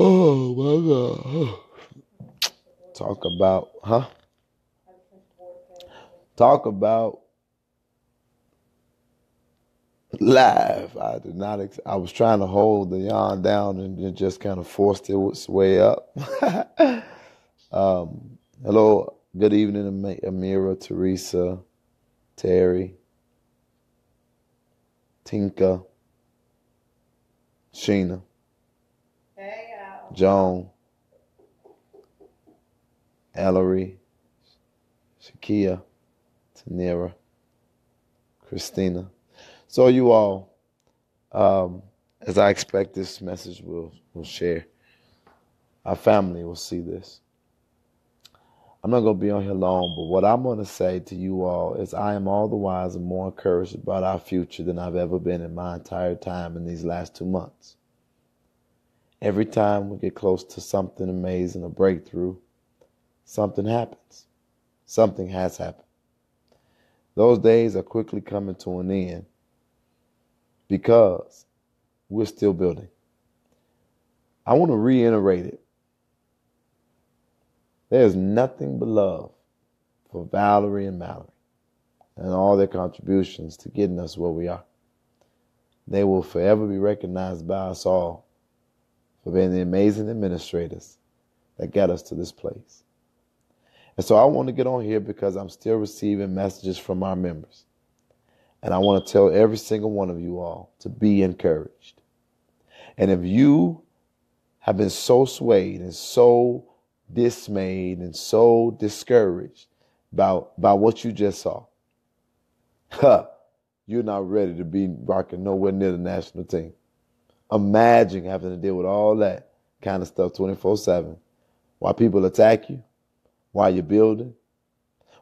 Oh my God. Talk about, Talk about live. I did not. I was trying to hold the yawn down and it just kind of forced its way up. Hello, good evening, Amira, Teresa, Terry, Tinka, Sheena, Hey, Al. Joan, Ellery, Shakia, Tanira, Christina. So you all, as I expect this message will share, our family will see this. I'm not going to be on here long, but what I'm going to say to you all is I am all the wiser and more encouraged about our future than I've ever been in my entire time in these last 2 months. Every time we get close to something amazing, a breakthrough, something happens. Something has happened. Those days are quickly coming to an end because we're still building. I want to reiterate it. There's nothing but love for Valerie and Mallory and all their contributions to getting us where we are. They will forever be recognized by us all for being the amazing administrators that got us to this place. And so I want to get on here because I'm still receiving messages from our members. And I want to tell every single one of you all to be encouraged. And if you have been so swayed and so dismayed and so discouraged by what you just saw, you're not ready to be rocking nowhere near the national team. Imagine having to deal with all that kind of stuff 24/7 while people attack you, while you're building,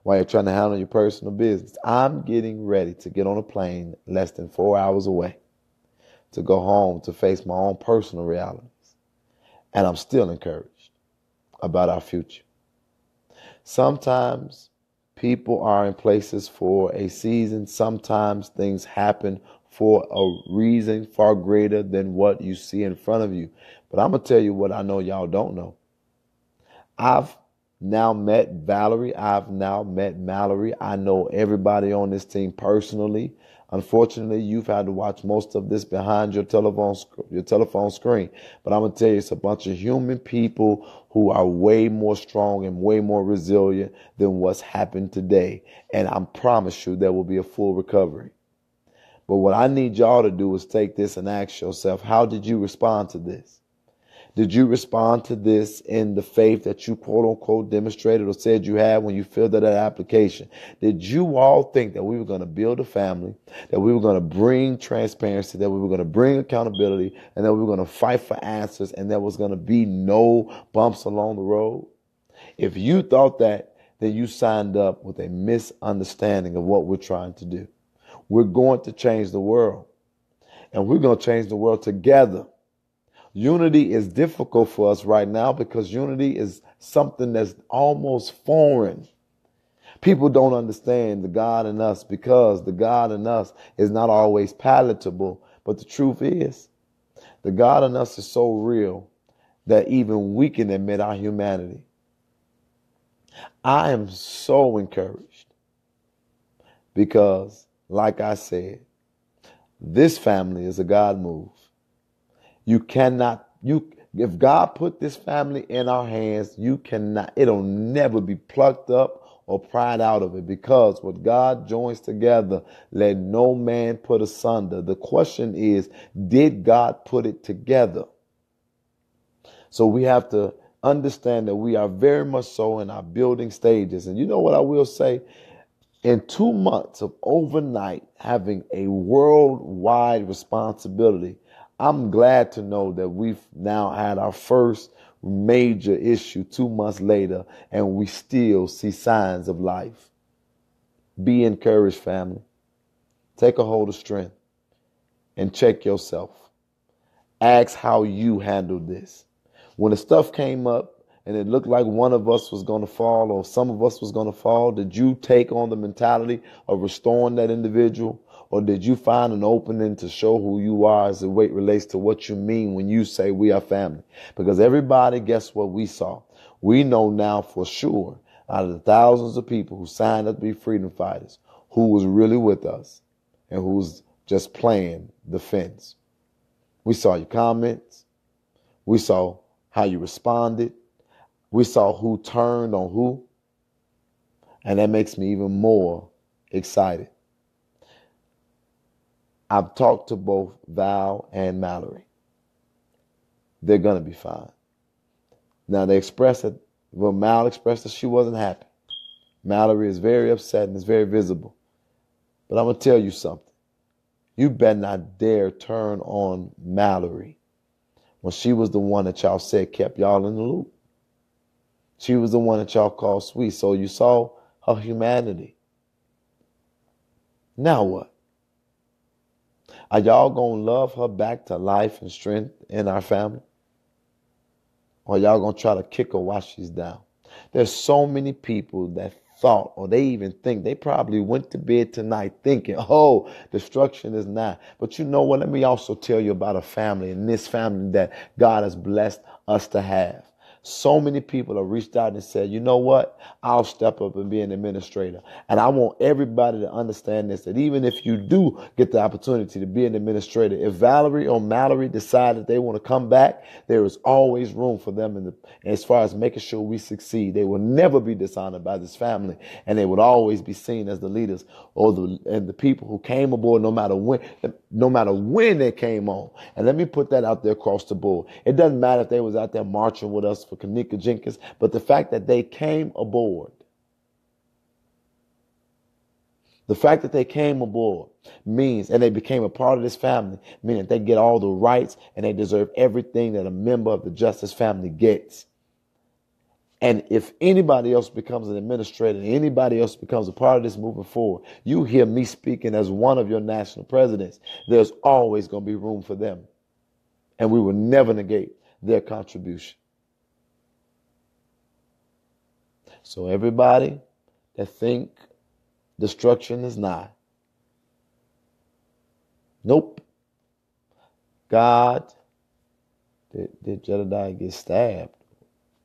while you're trying to handle your personal business. I'm getting ready to get on a plane less than 4 hours away to go home to face my own personal realities. And I'm still encouraged about our future. Sometimes people are in places for a season. Sometimes things happen for a reason far greater than what you see in front of you. But I'm going to tell you what I know y'all don't know. I've now met Valerie. I've now met Mallory. I know everybody on this team personally. Unfortunately, you've had to watch most of this behind your telephone screen. But I'm going to tell you, it's a bunch of human people who are way more strong and way more resilient than what's happened today. And I promise you there will be a full recovery. But what I need y'all to do is take this and ask yourself, how did you respond to this? Did you respond to this in the faith that you quote unquote demonstrated or said you had when you filled out that application? Did you all think that we were going to build a family, that we were going to bring transparency, that we were going to bring accountability, and that we were going to fight for answers, and there was going to be no bumps along the road? If you thought that, then you signed up with a misunderstanding of what we're trying to do. We're going to change the world, and we're going to change the world together. Unity is difficult for us right now because unity is something that's almost foreign. People don't understand the God in us because the God in us is not always palatable. But the truth is, the God in us is so real that even we can admit our humanity. I am so encouraged because, like I said, this family is a God move. If God put this family in our hands, it'll never be plucked up or pried out of it, because what God joins together, let no man put asunder. The question is, did God put it together? So we have to understand that we are very much so in our building stages. And you know what I will say? In 2 months of overnight having a worldwide responsibility, I'm glad to know that we've now had our first major issue 2 months later, and we still see signs of life. Be encouraged, family. Take a hold of strength and check yourself. Ask how you handled this. When the stuff came up and it looked like one of us was going to fall or some of us was going to fall, did you take on the mentality of restoring that individual? Or did you find an opening to show who you are as it relates to what you mean when you say we are family? Because everybody, guess what we saw? We know now for sure, out of the thousands of people who signed up to be freedom fighters, who was really with us and who was just playing the fence. We saw your comments. We saw how you responded. We saw who turned on who. And that makes me even more excited. I've talked to both Val and Mallory. They're going to be fine. Now, they expressed that, well, Mal expressed that she wasn't happy. Mallory is very upset and is very visible. But I'm going to tell you something. You better not dare turn on Mallory when she was the one that y'all said kept y'all in the loop. She was the one that y'all called sweet. So you saw her humanity. Now what? Are y'all going to love her back to life and strength in our family? Or y'all going to try to kick her while she's down? There's so many people that thought, or they even think, they probably went to bed tonight thinking, oh, destruction is nigh. But you know what? Let me also tell you about a family, and this family that God has blessed us to have. So many people have reached out and said, you know what? I'll step up and be an administrator. And I want everybody to understand this, that even if you do get the opportunity to be an administrator, if Valerie or Mallory decide that they want to come back, there is always room for them as far as making sure we succeed. They will never be dishonored by this family, and they would always be seen as the leaders and the people who came aboard no matter when they came on. And let me put that out there across the board. It doesn't matter if they was out there marching with us for Kanika Jenkins, but the fact that they came aboard, means, and they became a part of this family, meaning they get all the rights and they deserve everything that a member of the Justice family gets. And if anybody else becomes an administrator, anybody else becomes a part of this moving forward, you hear me speaking as one of your national presidents, there's always going to be room for them. And we will never negate their contribution. So everybody that think destruction is nigh, nope. God, did Jedidiah get stabbed?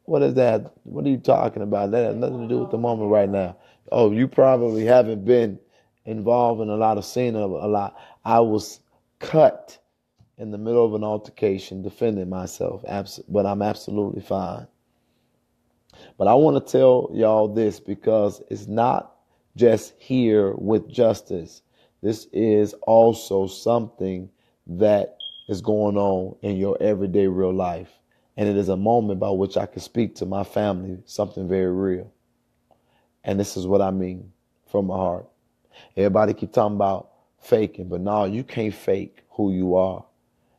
What is that? What are you talking about? That has nothing to do with the moment right now. Oh, you probably haven't been involved in a lot of seeing a lot. I was cut in the middle of an altercation defending myself, but I'm absolutely fine. But I want to tell y'all this because it's not just here with justice. This is also something that is going on in your everyday real life. And it is a moment by which I can speak to my family, something very real. And this is what I mean from my heart. Everybody keep talking about faking, but no, you can't fake who you are.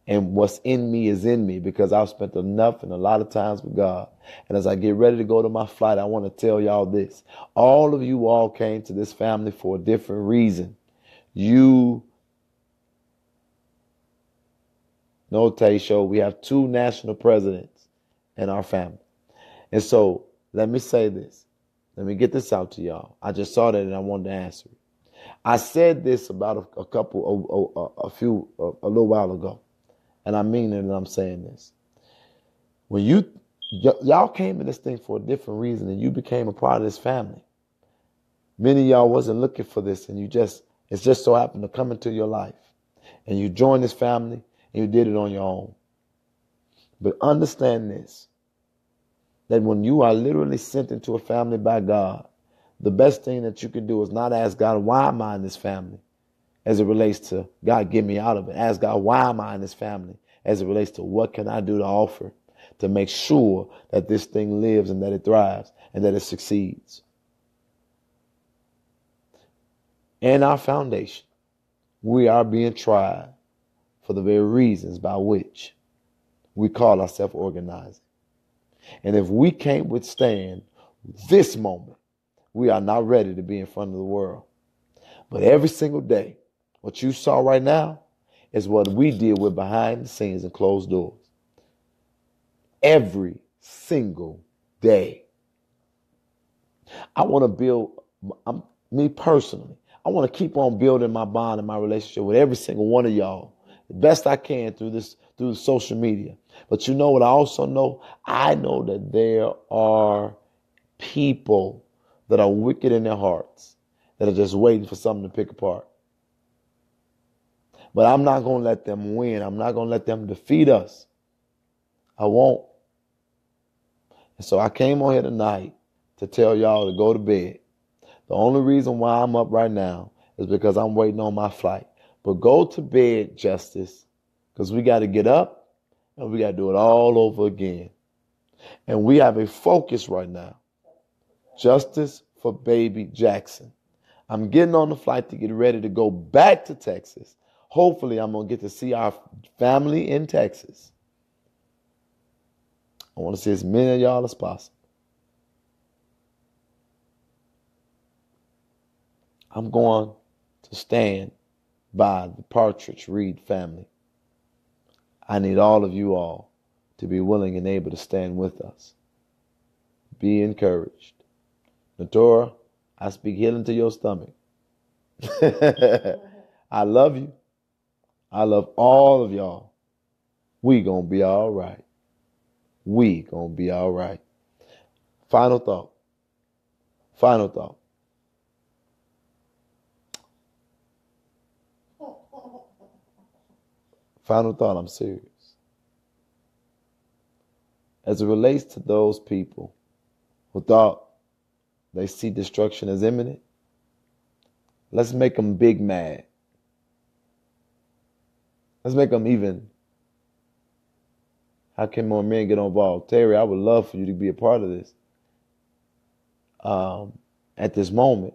And what's in me is in me because I've spent enough and a lot of times with God. And as I get ready to go to my flight, I want to tell y'all this. All of you all came to this family for a different reason. No, Taysho, we have 2 national presidents in our family. And so let me say this. Let me get this out to y'all. I just saw that and I wanted to answer it. I said this about a little while ago. And I mean it, and I'm saying this. When y'all came in this thing for a different reason and you became a part of this family. Many of y'all wasn't looking for this and it's just so happened to come into your life. And you joined this family and you did it on your own. But understand this, that when you are literally sent into a family by God, the best thing that you can do is not ask God, why am I in this family? As it relates to God, get me out of it. Ask God, why am I in this family? As it relates to what can I do to offer to make sure that this thing lives and that it thrives and that it succeeds. In our foundation, we are being tried for the very reasons by which we call ourselves organizing. And if we can't withstand this moment, we are not ready to be in front of the world. But every single day, what you saw right now is what we deal with behind the scenes and closed doors. Every single day. I want to build, me personally, I want to keep on building my bond and my relationship with every single one of y'all the best I can through social media. But you know what I also know? I know that there are people that are wicked in their hearts that are just waiting for something to pick apart. But I'm not going to let them win. I'm not going to let them defeat us. I won't. And so I came on here tonight to tell y'all to go to bed. The only reason why I'm up right now is because I'm waiting on my flight. But go to bed, Justice, because we got to get up and we got to do it all over again. And we have a focus right now. Justice for baby Jackson. I'm getting on the flight to get ready to go back to Texas. Hopefully, I'm going to get to see our family in Texas. I want to see as many of y'all as possible. I'm going to stand by the Partridge Reed family. I need all of you all to be willing and able to stand with us. Be encouraged. Natora, I speak healing to your stomach. I love you. I love all of y'all. We gonna be all right. We gonna be all right. Final thought. Final thought. Final thought, I'm serious. As it relates to those people who thought they see destruction as imminent, let's make them big mad. Let's make them even. How can more men get involved? Terry, I would love for you to be a part of this. At this moment.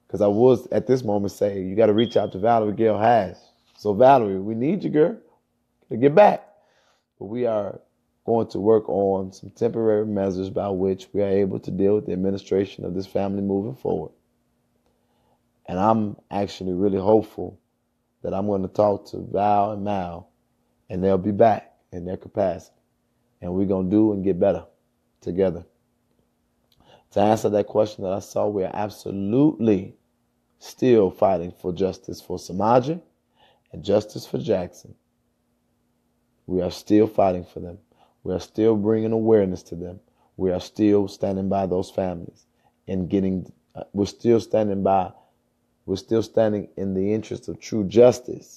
Because I was at this moment saying, you got to reach out to Valerie Gail Haas. So Valerie, we need you, girl, to get back. But we are going to work on some temporary measures by which we are able to deal with the administration of this family moving forward. And I'm actually really hopeful that I'm going to talk to Val and Mal, and they'll be back in their capacity. And we're going to do and get better together. To answer that question that I saw, we're absolutely still fighting for justice for Samaje and justice for Jackson. We are still fighting for them. We are still bringing awareness to them. We are still standing by those families and we're still standing in the interest of true justice.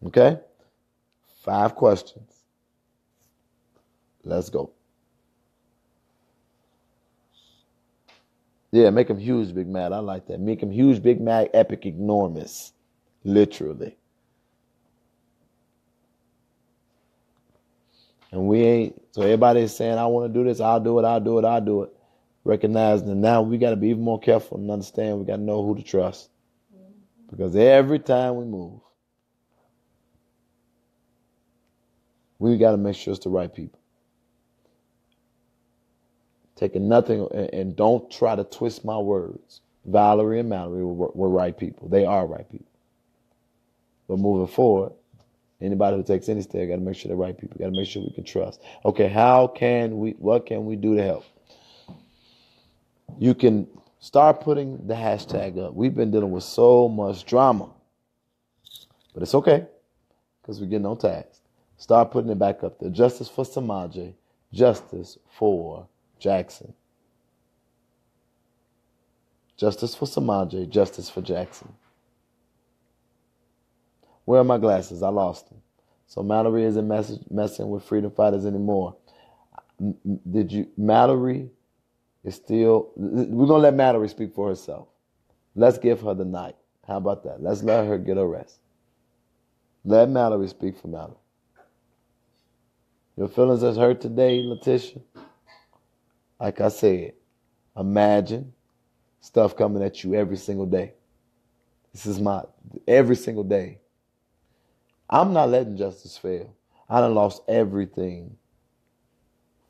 Okay? 5 questions. Let's go. Yeah, make them huge, big mad. I like that. Make them huge, big mad, epic, enormous. Literally. And we ain't, so everybody is saying, I want to do this, I'll do it. Recognizing that now we got to be even more careful and understand we got to know who to trust. Because every time we move, we got to make sure it's the right people. Taking nothing, and don't try to twist my words. Valerie and Mallory were right people. They are right people. But moving forward, anybody who takes any step got to make sure they're right people. Got to make sure we can trust. Okay, what can we do to help? You can start putting the hashtag up. We've been dealing with so much drama. But it's okay, because we're getting on task. Start putting it back up there. Justice for Samaje. Justice for Jackson. Justice for Samaje. Justice for Jackson. Where are my glasses? I lost them. So Mallory isn't messing with freedom fighters anymore. Mallory is still, we're going to let Mallory speak for herself. Let's give her the night. How about that? Let's let her get her rest. Let Mallory speak for Mallory. Your feelings is hurt today, Letitia? Like I said, imagine stuff coming at you every single day. This is every single day. I'm not letting justice fail. I done lost everything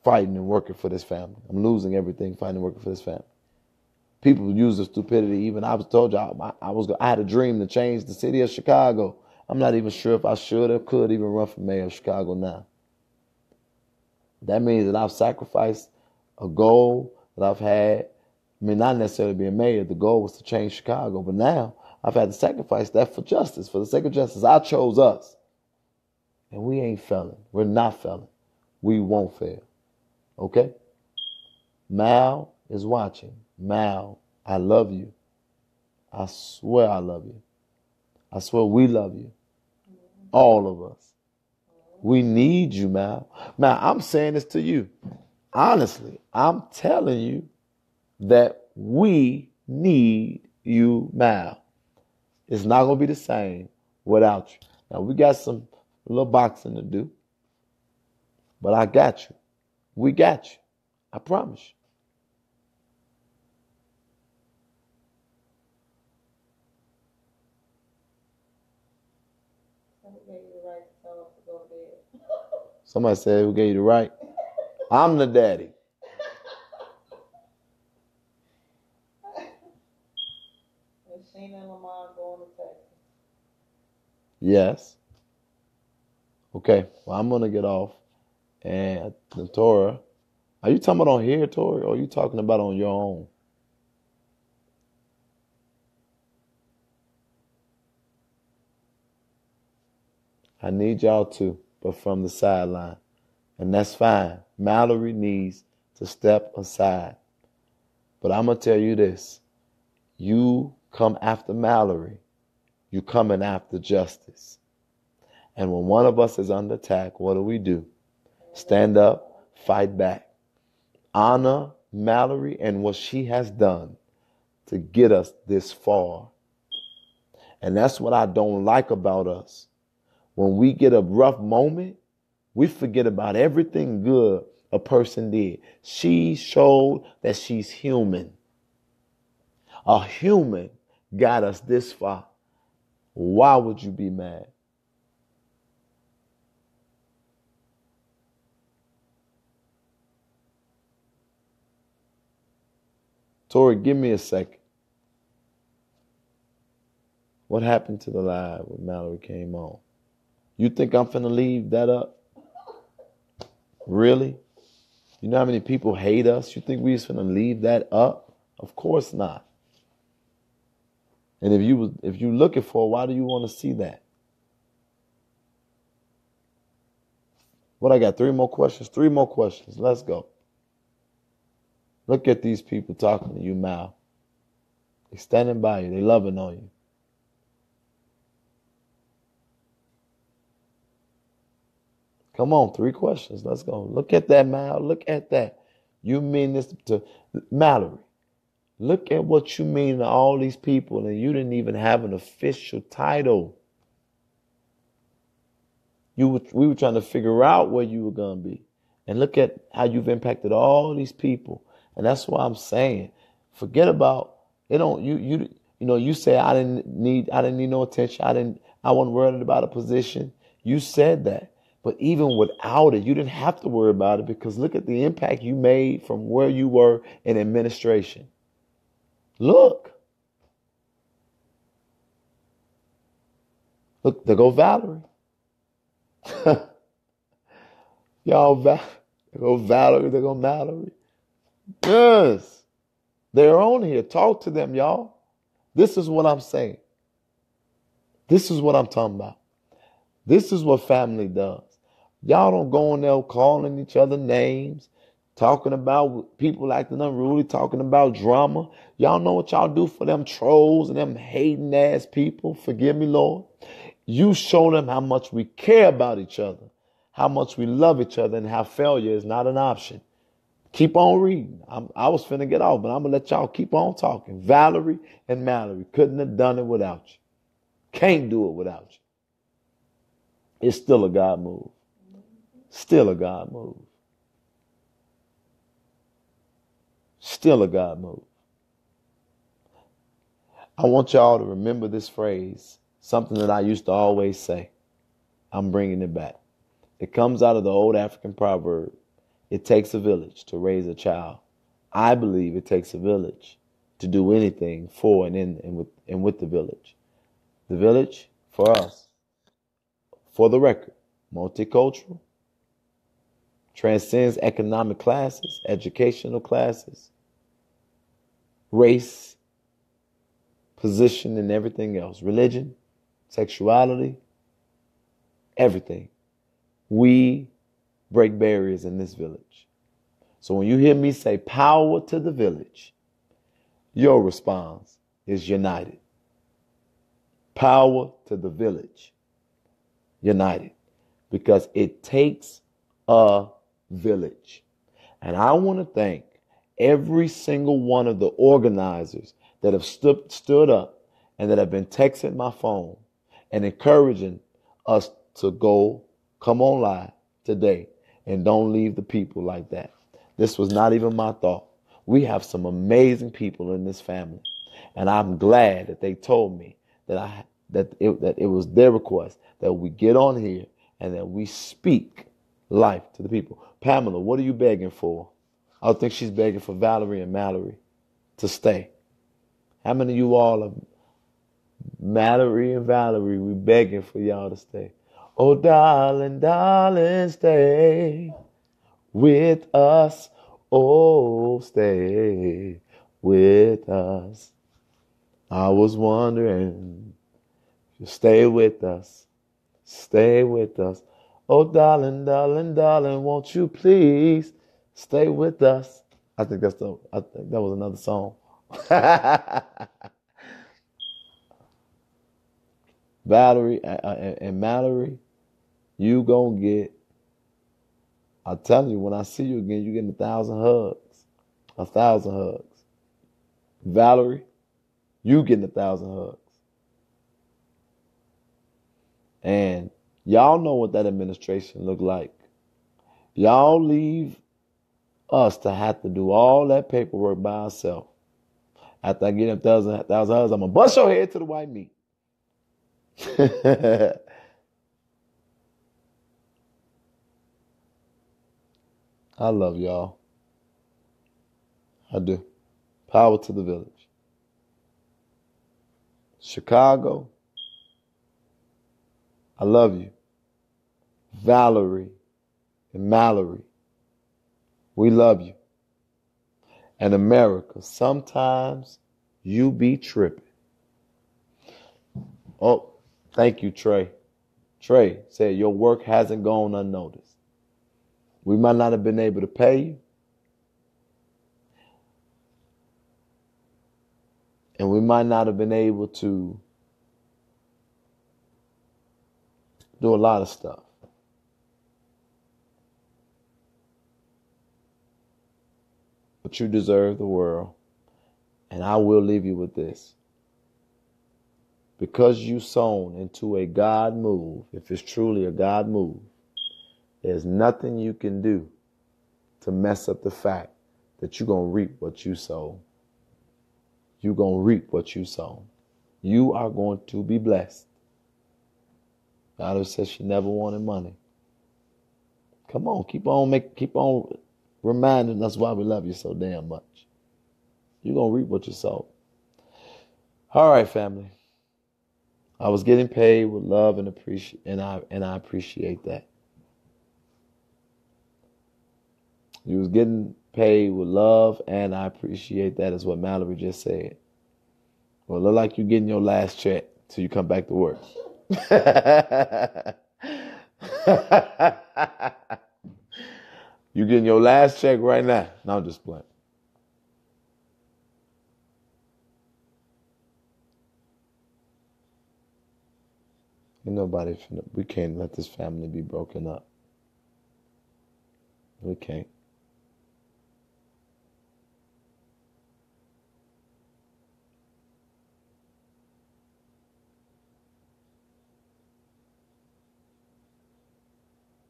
fighting and working for this family. I'm losing everything fighting and working for this family. People use the stupidity. Even I was told you I had a dream to change the city of Chicago. I'm not even sure if I should or could even run for mayor of Chicago now. That means that I've sacrificed a goal that I've had. I mean, not necessarily being mayor. The goal was to change Chicago. But now I've had to sacrifice that for justice. For the sake of justice, I chose us. And we ain't failing. We're not failing. We won't fail. Okay? Mal is watching. Mal, I love you. I swear I love you. I swear we love you. All of us. We need you, Mal. Mal, I'm saying this to you. Honestly, I'm telling you that we need you, Mal. It's not going to be the same without you. Now, we got some little boxing to do, but I got you. We got you. I promise you. Somebody said, who gave you the right? I'm the daddy. Yes. Okay. Well, I'm going to get off. And the Torah, are you talking about on here, Tori, or are you talking about on your own? I need y'all too, but from the sideline. And that's fine. Mallory needs to step aside. But I'm going to tell you this. You come after Mallory. You coming after justice. And when one of us is under attack, what do? Stand up, fight back. Honor Mallory and what she has done to get us this far. And that's what I don't like about us. When we get a rough moment, we forget about everything good a person did. She showed that she's human. A human got us this far. Why would you be mad? Tori, give me a second. What happened to the live when Mallory came on? You think I'm finna leave that up? Really? You know how many people hate us? You think we just finna leave that up? Of course not. And if you looking for, why do you want to see that? What I got? 3 more questions? 3 more questions. Let's go. Look at these people talking to you, Mal. They're standing by you. They're loving on you. Come on, 3 questions. Let's go. Look at that, Mal. Look at that. You mean this to Mallory. Look at what you mean to all these people, and you didn't even have an official title. We were trying to figure out where you were going to be. And look at how you've impacted all these people. And that's why I'm saying, forget about it. You say I didn't need no attention. I wasn't worried about a position. You said that. But even without it, you didn't have to worry about it, because look at the impact you made from where you were in administration. Look, there go Valerie. Y'all, there go Valerie, there go Mallory. Yes, they're on here. Talk to them, y'all. This is what I'm saying. This is what I'm talking about. This is what family does. Y'all don't go in there calling each other names, talking about people acting unruly, talking about drama. Y'all know what y'all do for them trolls and them hating ass people. Forgive me, Lord. You show them how much we care about each other, how much we love each other, and how failure is not an option. Keep on reading. I was finna get off, but I'm going to let y'all keep on talking. Valerie and Mallory couldn't have done it without you. Can't do it without you. It's still a God move. Still a God move. Still a God move. I want y'all to remember this phrase, something that I used to always say. I'm bringing it back. It comes out of the old African proverb. It takes a village to raise a child. I believe it takes a village to do anything for and with the village. The village, for us, for the record, multicultural, transcends economic classes, educational classes, race, position, and everything else. Religion, sexuality, everything. We break barriers in this village. So when you hear me say power to the village, your response is united. Power to the village, united. Because it takes a village. And I want to thank every single one of the organizers that have stood up and that have been texting my phone and encouraging us to go come on live today and don't leave the people like that. This was not even my thought. We have some amazing people in this family, and I'm glad that they told me that it was their request that we get on here and that we speak life to the people. Pamela, what are you begging for? I think she's begging for Valerie and Mallory to stay. How many of you all are Mallory and Valerie? We begging for y'all to stay. Oh, darling, darling, stay with us. Oh, stay with us. I was wondering if you stay with us. Stay with us. Oh, darling, darling, darling, won't you please stay with us? I think that was another song. Valerie and Mallory, you gonna get, I'm telling you, when I see you again, you getting 1,000 hugs. 1,000 hugs. Valerie, you getting 1,000 hugs. And y'all know what that administration look like. Y'all leave us to have to do all that paperwork by ourselves. After I get 1,000 hugs, I'm gonna bust your head to the white meat. I love y'all. I do. Power to the village. Chicago, I love you. Valerie and Mallory, we love you. And America, sometimes you be tripping. Oh, thank you, Trey. Trey said your work hasn't gone unnoticed. We might not have been able to pay you. And we might not have been able to do a lot of stuff. But you deserve the world. And I will leave you with this. Because you sown into a God move, if it's truly a God move, there's nothing you can do to mess up the fact that you're going to reap what you sow. You're going to reap what you sow. You are going to be blessed. Valerie says she never wanted money. Come on, keep on reminding us why we love you so damn much. You're going to reap what you sow. All right, family. I was getting paid with love and I appreciate that. You was getting paid with love, and I appreciate that, is what Mallory just said. Well, it look like you're getting your last check till you come back to work. You getting your last check right now. No, I'm just playing. We can't let this family be broken up. We can't.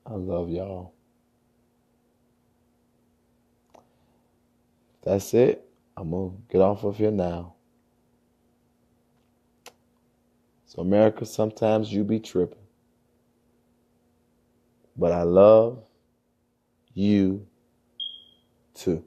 I love y'all. That's it. I'm going to get off of here now. So, America, sometimes you be tripping. But I love you too.